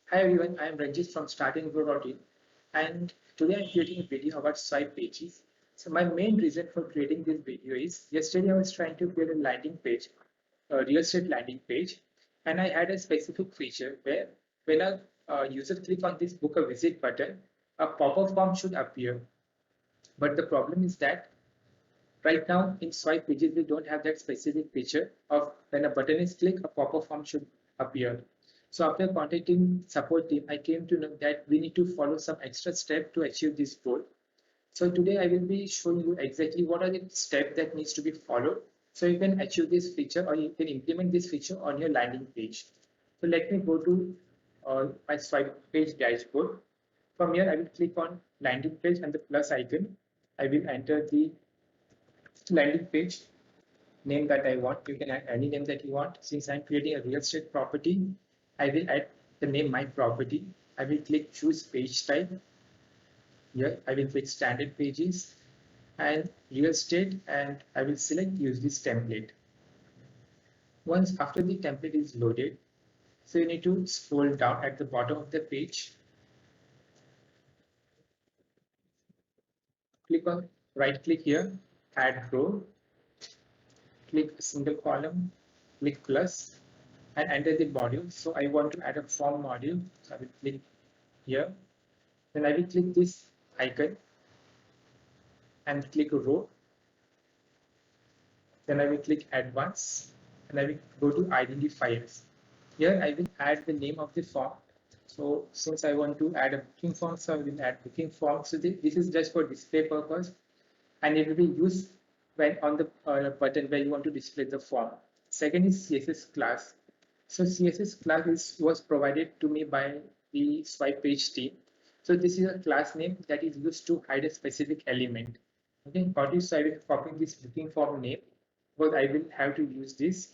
Hi everyone, I am Ranjit from Starting and today I'm creating a video about swipe pages. So my main reason for creating this video is yesterday I was trying to create a landing page, a real estate landing page, and I had a specific feature where when a user click on this book a visit button, a pop-up form should appear. But the problem is that right now in swipe pages we don't have that specific feature of when a button is clicked, a pop-up form should appear. So after contacting support team, I came to know that we need to follow some extra step to achieve this goal. So today I will be showing you exactly what are the steps that needs to be followed so you can achieve this feature or you can implement this feature on your landing page. So let me go to my swipe page dashboard. From here I will click on landing page and the plus icon. I will enter the landing page name that I want. You can add any name that you want. Since I'm creating a real estate property, I will add the name my property. I will click choose page type. Here I will click standard pages and real estate and I will select use this template. Once after the template is loaded, so you need to scroll down at the bottom of the page, click on right click here, add row, click a single column, click plus and enter the module. So I want to add a form module. So I will click here. Then I will click this icon and click row. Then I will click advanced and I will go to identifiers. Here I will add the name of the form. So since I want to add a booking form, so I will add booking form. So this is just for display purpose and it will be used when on the button where you want to display the form. Second is CSS class. So CSS class was provided to me by the swipe page team. So this is a class name that is used to hide a specific element. Okay, so I will copy this booking form name because I will have to use this.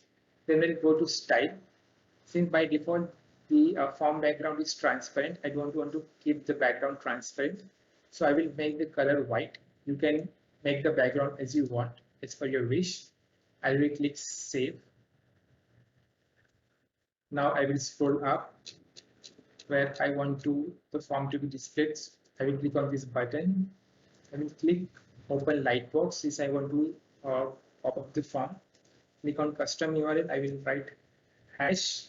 Then we'll go to style. Since by default the form background is transparent, I don't want to keep the background transparent. So I will make the color white. You can make the background as you want, as per your wish. I will click save. Now I will scroll up where I want to the form to be displayed. I will click on this button. I will click open lightbox since I want to pop up the form. Click on custom URL. I will write hash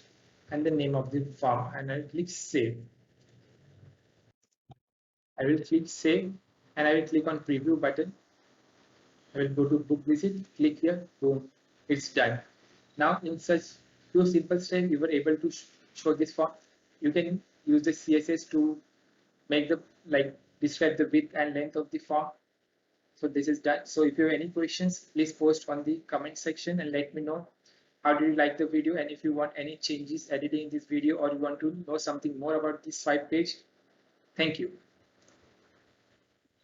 and the name of the form and I'll click save. I will click save and I will click on preview button. I will go to book visit, click here, boom, it's done. Now in such few simple steps, you were able to show this form. You can use the CSS to make the describe the width and length of the form. So this is done. So if you have any questions, please post on the comment section and let me know how do you like the video and if you want any changes editing in this video or you want to know something more about this swipe page. Thank you.